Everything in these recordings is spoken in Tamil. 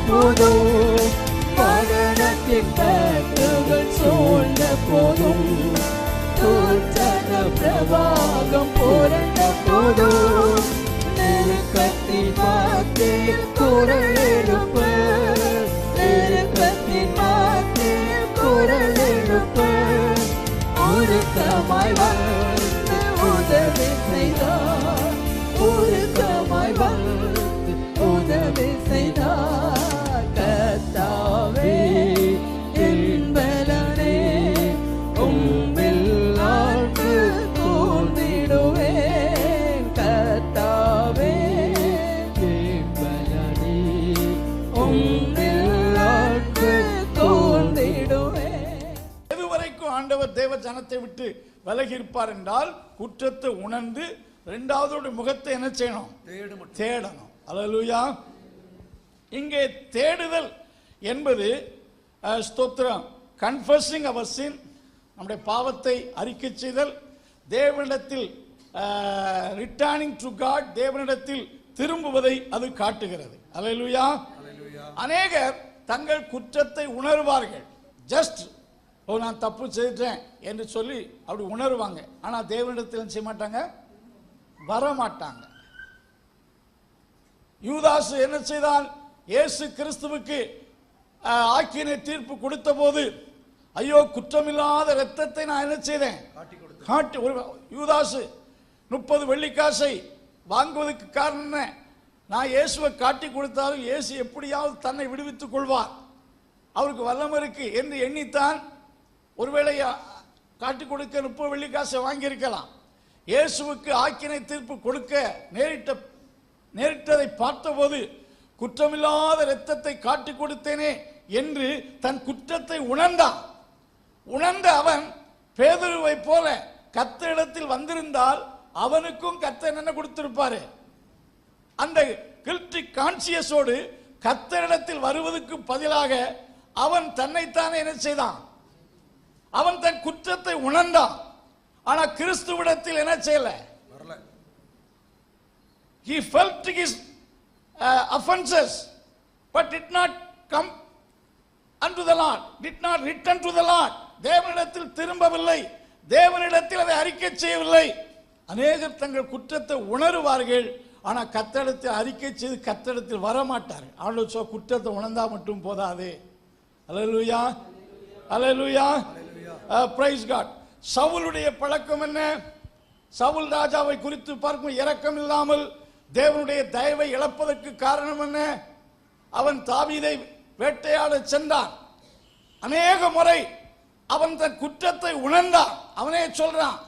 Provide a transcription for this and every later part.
போதும், மரணத்தின் கட்டுகள் சூழ்ந்த போதும், தோற்றன பிரவாகம் புரண்ட போதும், நெருக்கத்தின் மத்தியில் குரல் எழுப்ப, நெருக்கத்தின் மத்தியில் குரல் எழுப்ப, உருக்கமாய் வந்து உதவி செய்தார், உருக்கமாய் வந்து உதவி செய்தார். கர்த்தாவே என் பலனே, உம்மில் ஆழ்ந்து தோன்றிடுவேன். கர்த்தாவே என் பலனே, உம்மில் ஆழ்ந்து தோன்றிடுவேன். எதுவரைக்கும் ஆண்டவர் தேவ ஜனத்தை விட்டு விலகி இருப்பார் என்றால், குற்றத்தை உணர்ந்து இரண்டாவது முகத்தை என்ன செய்யணும்? தேடணும். அல்லேலூயா. இங்கே தேடுதல் என்பது ஸ்தோத்திரம், கன்ஃபஸிங் அவர் சின், நம்முடைய பாவத்தை அறிக்கை செய்தல், தேவனிடத்தில் ரிட்டர்னிங் டு காட், தேவனிடத்தில் திரும்புவதை அது காட்டுகிறது. அல்லேலூயா. அநேகர் தங்கள் குற்றத்தை உணர்வார்கள், ஜஸ்ட் நான் தப்பு செய்தேன் என்று சொல்லி அப்படி உணர்வாங்க. ஆனால் தேவனிடத்தில் செய்ய மாட்டாங்க, வரமாட்டாங்க. யூதாசு என்ன செய்தான்? இயேசு கிறிஸ்துவுக்கு ஆக்கினை தீர்ப்பு கொடுத்த போது, ஐயோ குற்றமில்லாத இரத்தத்தை நான் என்ன செய்தேன்? காட்டி. யூதாசு 30 வெள்ளிக்காசை வாங்குவதற்கு காரணம் என்ன? நான் இயேசுவை காட்டி கொடுத்தாலும் இயேசு எப்படியாவது தன்னை விடுவித்துக் கொள்வார், அவருக்கு வல்லமை இருக்கு என்று எண்ணித்தான் ஒருவேளை காட்டி கொடுக்க 30 வெள்ளிக்காசை வாங்கியிருக்கலாம். இயேசுவுக்கு ஆக்கினை தீர்ப்பு கொடுக்க நேரிட்டதை பார்த்தபோது, குற்றமில்லாத இரத்தத்தை காட்டி கொடுத்தேனே என்று தன் குற்றத்தை உணர்ந்தான். உணர்ந்த அவன் பேதுருவை போல கர்த்தரிடத்தில் வந்திருந்தால் அவனுக்கும் கர்த்தர் என்ன கொடுத்திருப்பாரு? அந்த கில்ட்டி கான்சியஸோடு கர்த்தரிடத்தில் வருவதற்கு பதிலாக அவன் தன்னைத்தானே என்ன செய்தான்? அவன் தன் குற்றத்தை உணர்ந்தான். ஆனா கிறிஸ்துவிடத்தில் என்ன செய்யல? He felt his offenses, but did not come unto the Lord, did not return to the Lord. தேவனிடத்தில் திரும்பவில்லை, தேவனிடத்தில் அதை அறிக்கை செய்யவில்லை. அநேகர் தங்கள் குற்றத்தை உணருவார்கள், ஆனா கர்த்தரிடத்தில் அறிக்கை செய்து கர்த்தரிடத்தில் வரமாட்டார்கள். ஆண்டவர் குற்றத்தை உணர்ந்தா மட்டும் போதாது. அல்லேலூயா, அல்லேலூயா, பிரைஸ் காட். சவுலுடைய பழக்கம் என்ன? சவுல் ராஜாவை குறித்து பார்க்கும் இரக்கம் இல்லாமல் தேவனுடைய தயவை இழப்பதற்கு காரணம் என்ன? அவன் தாவீதை வேட்டையாட சென்றான். அநேக முறை அவன் தன் குற்றத்தை உணர்ந்தான். அவனே சொல்றான்,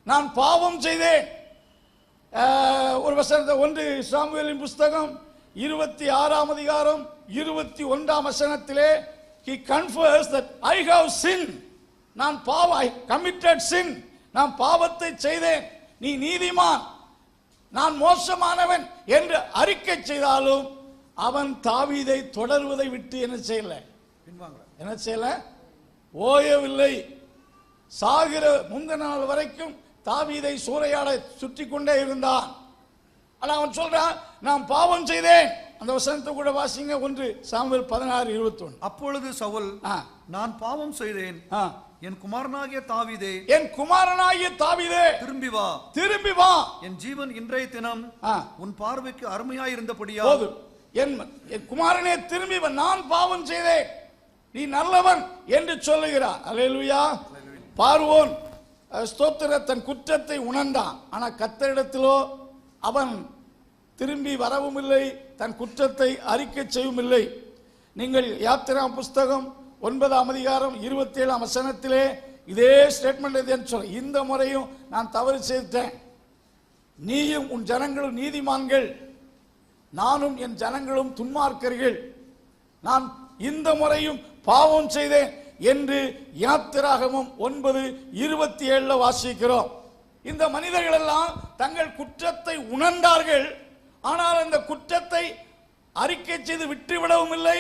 நான் பாவம் செய்தேன். ஒரு வசனத்தை 1 சாமுவேலின் புஸ்தகம் 26ஆம் அதிகாரம் 21ஆம் வசனத்திலே he confessed that I have sinned. நான் பாவம், I committed sin. நான் பாவத்தை செய்தேன், நீ நீதிமான், நான் மோசமானவன் என்று அறிக்கை செய்தாலும் அவன் தாவீதை தொடர்வதை விட்டு என்ன செய்யல? என்ன செய்யல? ஓயவில்லை. சாகிற முந்தின நாள் வரைக்கும் தாவீதை சூறையாட சுற்றி கொண்டே இருந்தான். ஆனா அவன் சொல்றான், நான் பாவம் செய்தேன். அந்த வசனத்தை கூட வாசிங்க, 1 சாமுவேல் 16:21. அப்பொழுது சவுல், நான் பாவம் செய்தேன், என் குமாரனாகிய தாவீதே, என் குமாரனாகிய தாவீதே, திரும்பி வா, திரும்பி வா. என் ஜீவன் இன்றைய தினம் உன் பார்வைக்கு அருமையாய் இருந்தபடியா, என் குமாரனே திரும்பி வா, நான் பாவம் செய்தேன், நீ நல்லவன் என்று சொல்லுகிறார். அல்லேலூயா. பார்வோன் ஸ்தோத்திர தன் குற்றத்தை உணர்ந்தான். ஆனா கர்த்தரிடத்திலோ அவன் திரும்பி வரவும் இல்லை, தன் குற்றத்தை அறிக்கை செய்யவும் இல்லை. நீங்கள் யாத்திரா புஸ்தகம் 9ஆம் அதிகாரம் 27ஆம் வசனத்திலே இதே ஸ்டேட்மெண்ட் சொல்ல, இந்த முறையும் நான் தவறு செய்தேன், நீயும் உன் ஜனங்களும் நீதிமான்கள், நானும் என் ஜனங்களும் துன்மார்க்கர்கள், நான் இந்த முறையும் பாவம் செய்தேன் என்று யாத்திராகமம் 9:27 வாசிக்கிறோம். இந்த மனிதர்கள் எல்லாம் தங்கள் குற்றத்தை உணர்ந்தார்கள். ஆனால் அந்த குற்றத்தை அறிக்கை செய்து விட்டுவிடவும் இல்லை,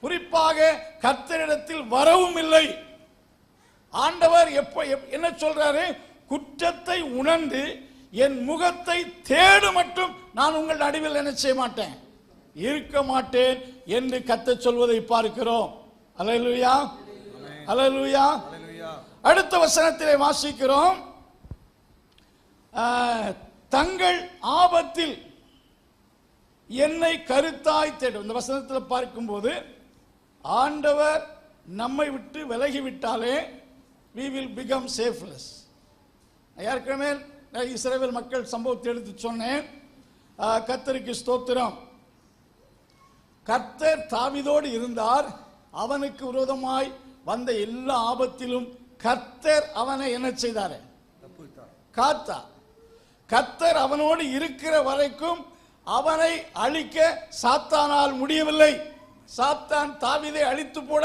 குறிப்பாக கர்த்தரிடத்தில் வரவும் இல்லை. ஆண்டவர் என்ன சொல்றாரு? குற்றத்தை உணர்ந்து என் முகத்தை தேடு மட்டும் நான் உங்கள் நடுவில் என்ன செய்ய மாட்டேன், இருக்க மாட்டேன் என்று கர்த்தர் சொல்வதை பார்க்கிறோம். அல்லேலூயா, அல்லேலூயா. அடுத்த வசனத்திலே வாசிக்கிறோம், தங்கள் ஆபத்தில் என்னை கருத்தாய் தேடும். இந்த வசனத்தில் பார்க்கும்போது ஆண்டவர் நம்மை விட்டு விலகிவிட்டாலே we will become safeless. ஏற்கனவே இஸ்ரவேல் மக்கள் சம்பவத்தை எடுத்து சொன்னேன். கர்த்தருக்கு ஸ்தோத்திரம். கர்த்தர் தாவீதோடு இருந்தார். அவனுக்கு விரோதமாய் வந்த எல்லா ஆபத்திலும் கர்த்தர் அவனை என்ன செய்தார்? காத்தார். கர்த்தர் அவனோடு இருக்கிற வரைக்கும் அவனை அழிக்க சாத்தானால் முடியவில்லை. சாத்தான் தாவீதை அழித்து போட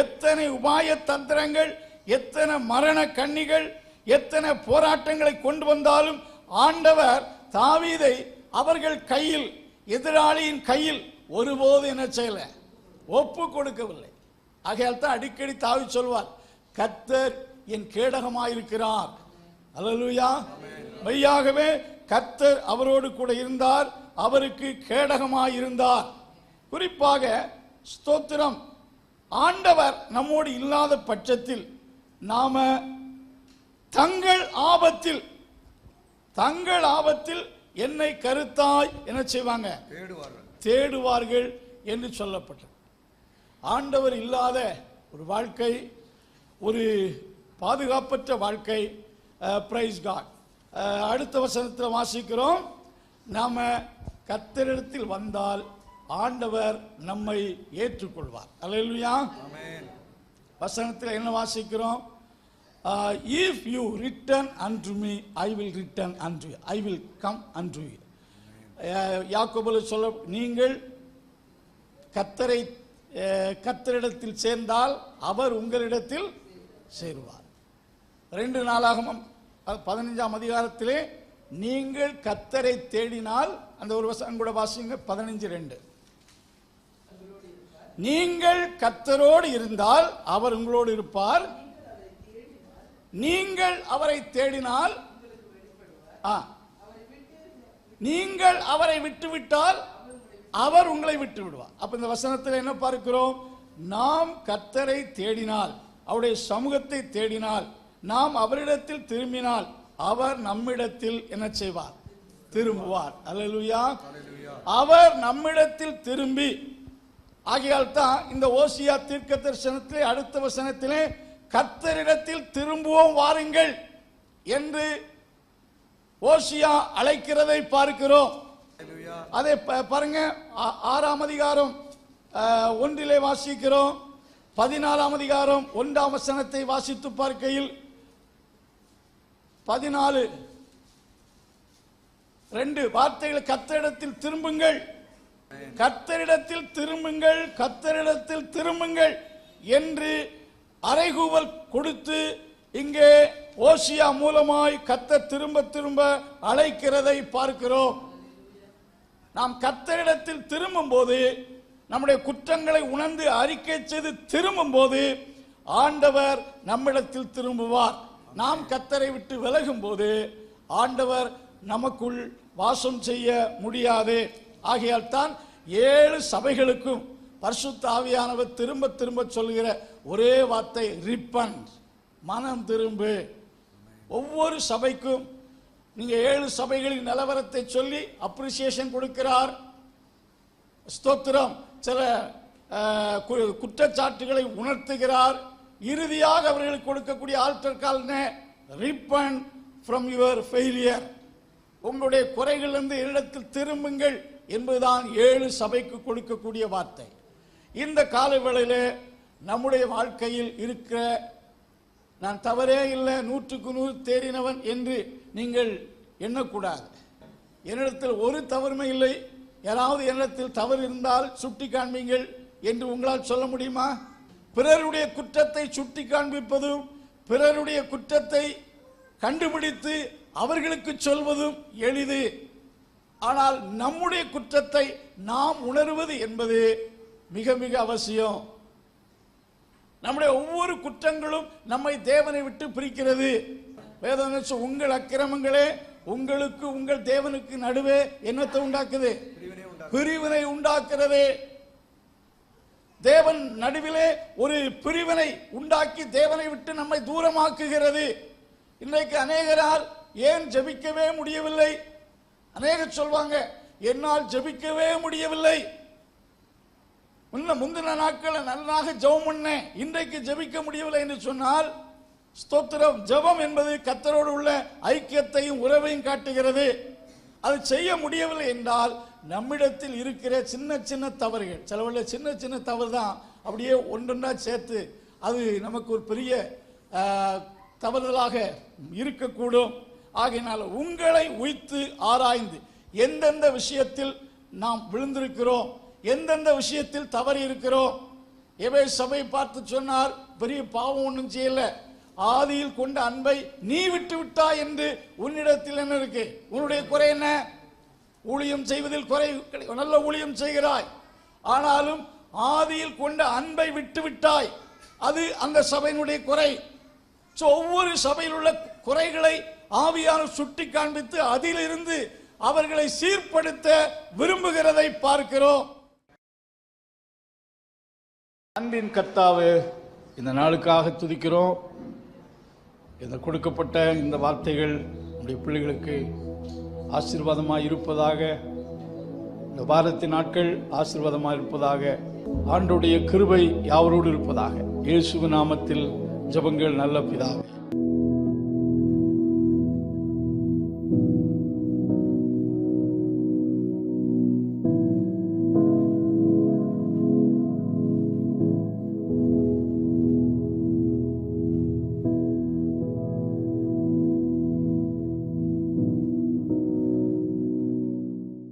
எத்தனை உபாய தந்திரங்கள், எத்தனை மரண கண்ணிகள், எத்தனை போராட்டங்களை கொண்டு வந்தாலும் ஆண்டவர் தாவீதை அவர்கள் கையில், எதிராளியின் கையில் ஒருபோது என்ன செய்யல, ஒப்பு கொடுக்கவில்லை. ஆகையால் தான் அடிக்கடி தாவீது சொல்வார், கர்த்தர் என் கேடகமாயிருக்கிறார். அல்லேலூயா. மெய்யாகவே கர்த்தர் அவரோடு கூட இருந்தார், அவருக்கு கேடகமாயிருந்தார். குறிப்பாக ஸ்தோத்திரம், ஆண்டவர் நம்மோடு இல்லாத பட்சத்தில் நாம தங்கள் ஆபத்தில் என்னை கருத்தாய் என்ன செய்வாங்க? தேடுவார்கள் என்று சொல்லப்பட்டது. ஆண்டவர் இல்லாத ஒரு வாழ்க்கை, ஒரு பாதுகாப்பற்ற வாழ்க்கை. Praise God. அடுத்த வசனத்தில் வாசிக்கிறோம், நாம கர்த்தரிடத்தில் வந்தால் ஆண்டவர் நம்மை ஏற்றுக்கொள்வார். அல்லேலூயா. வசனத்தில் என்ன வாசிக்கிறோம்? if you return unto me I will return unto you, I will come unto you. யாக்கோபுல சொல்ல, நீங்கள் கர்த்தரிடத்தில் சேர்ந்தால் அவர் உங்களிடத்தில் சேருவார். 2 நாளாகமம் 15ஆம் அதிகாரத்திலே நீங்கள் கர்த்தரை தேடினால், அந்த ஒரு வசனம் கூட வாசிங்க, 15:2. நீங்கள் கர்த்தரோடு இருந்தால் அவர் உங்களோடு இருப்பார், நீங்கள் அவரை தேடினால், நீங்கள் அவரை விட்டுவிட்டால் அவர் உங்களை விட்டு விடுவார். அப்ப இந்த வசனத்தில் என்ன பார்க்கிறோம்? நாம் கர்த்தரை தேடினால், அவருடைய சமூகத்தை தேடினால், நாம் அவரிடத்தில் திரும்பினால் அவர் நம்மிடத்தில் என்ன செய்வார்? திரும்புவார். அல்லேலூயா. அவர் நம்மிடத்தில் திரும்பி, ஆகையால் தான் இந்த ஓசியா தீர்க்க தரிசனத்திலே அடுத்த வசனத்திலே கர்த்தரிடத்தில் திரும்புவோம் வாருங்கள் என்று ஓசியா அழைக்கிறதை பார்க்கிறோம். அதை பாருங்க, 6ஆம் அதிகாரம் 1 வாசிக்கிறோம். 14ஆம் அதிகாரம் 1ஆம் வசனத்தை வாசித்து பார்க்கையில் 14:2 வார்த்தைகள், கர்த்தரிடத்தில் திரும்புங்கள், கர்த்தரிடத்தில் திரும்புங்கள், கர்த்தரிடத்தில் திரும்புங்கள் என்று அறைகூவல் கொடுத்து இங்கே ஓசியா மூலமாய் கர்த்தர் திரும்ப திரும்ப அழைக்கிறதை பார்க்கிறோம். நாம் கர்த்தரிடத்தில் திரும்பும் போது, நம்முடைய குற்றங்களை உணர்ந்து அறிக்கை செய்து திரும்பும் போது ஆண்டவர் நம்மிடத்தில் திரும்புவார். நாம் கர்த்தரை விட்டு விலகும் போது ஆண்டவர் நமக்குள் வாசம் செய்ய முடியாது. ஆகையால் தான் 7 சபைகளுக்கும் பரிசுத்த ஆவியானவர் திரும்ப திரும்ப சொல்கிற ஒரே வார்த்தை ரிப்பன்ட், மனம் திரும்பு. ஒவ்வொரு சபைக்கும் நீங்க 7 சபைகளின் நிலவரத்தை சொல்லி அப்ரிசியேஷன் கொடுக்கிறார். ஸ்தோத்திரம். சில குற்றச்சாட்டுகளை உணர்த்துகிறார். இறுதியாக அவர்களுக்கு கொடுக்கக்கூடிய alter call, repent from your failure, உங்களுடைய குறைகளிலிருந்து இடத்தில் திரும்புங்கள் என்பதுதான் 7 சபைக்கு கொடுக்கக்கூடிய வார்த்தை. இந்த காலவேளையிலே நம்முடைய வாழ்க்கையில் இருக்கிற, நான் தவறே இல்லை, 100க்கு 100 தேறினவன் என்று நீங்கள் எண்ணக்கூடாது. என்னிடத்தில் ஒரு தவறுமே இல்லை. யாராவது என்னிடத்தில் தவறு இருந்தால் சுட்டி காண்பீங்கள் என்று உங்களால் சொல்ல முடியுமா? பிறருடைய குற்றத்தை சுட்டி காண்பிப்பதும், பிறருடைய குற்றத்தை கண்டுபிடித்து அவர்களுக்கு சொல்வதும் எளிது. ஆனால் நம்முடைய குற்றத்தை நாம் உணர்வது என்பது மிக மிக அவசியம். நம்முடைய ஒவ்வொரு குற்றங்களும் நம்மை தேவனை விட்டு பிரிக்கிறது. வேதம் உங்கள் அக்கிரமங்களே உங்களுக்கு உங்கள் தேவனுக்கு நடுவே என்னத்தை உண்டாக்குது? பிரிவினை உண்டாக்குறது. தேவன் நடுவிலே ஒரு பிரிவினை உண்டாக்கி தேவனை விட்டு நம்மை தூரமாக்குகிறது. இன்றைக்கு அநேகரால் ஏன் ஜெபிக்கவே முடியவில்லை? அநேகர் சொல்வாங்க, என்னால் ஜெபிக்கவே முடியவில்லை. முந்தின நாட்கள் நல்லாக ஜெபம் பண்ணேன், இன்றைக்கு ஜெபிக்க முடியவில்லை என்று சொன்னால், ஸ்தோத்திரம், ஜெபம் என்பது கர்த்தரோடு உள்ள ஐக்கியத்தையும் உறவையும் காட்டுகிறது. அது செய்ய முடியவில்லை என்றால் நம்மிடத்தில் இருக்கிற சின்ன சின்ன தவறுகள், சிலவள்ள சின்ன சின்ன தவறு தான் அப்படியே ஒன்றொன்றா சேர்த்து அது நமக்கு ஒரு பெரிய தவறுதலாக இருக்கக்கூடும். ஆகையினால் உங்களை உய்த்து ஆராய்ந்து எந்தெந்த விஷயத்தில் நாம் விழுந்திருக்கிறோம், எந்தெந்த விஷயத்தில் தவறி இருக்கிறோம். எபேசு சபை பார்த்து சொன்னார், பெரிய பாவம் ஒன்றும் செய்யல, ஆதியில் கொண்ட அன்பை நீ விட்டு விட்டாய் என்று உன்னிடத்தில் என்ன இருக்கு? உன்னுடைய குறை என்ன? ஊழியம் செய்வதில் குறை, நல்ல ஊழியம் செய்கிறாய், ஆனாலும் ஆதியில் கொண்ட அன்பை விட்டு விட்டாய். அது அந்த சபையினுடைய குறை. ஒவ்வொரு சபையில் உள்ள குறைகளை ஆவியானவர் சுட்டி காண்பித்து அதிலிருந்து அவர்களை சீர்படுத்த விரும்புகிறதை பார்க்கிறோம். அன்பின் கர்த்தாவே, இந்த நாளுக்காக துதிக்கிறோம். இந்த கொடுக்கப்பட்ட இந்த வார்த்தைகள் நம்முடைய பிள்ளைகளுக்கு ஆசீர்வாதமாக இருப்பதாக, இந்த வாரத்தின் நாட்கள் ஆசீர்வாதமாக இருப்பதாக, ஆண்டவருடைய கிருபை யாவரோடு இருப்பதாக. இயேசுவின் நாமத்தில் ஜெபங்கள் நல்ல பிதாவே.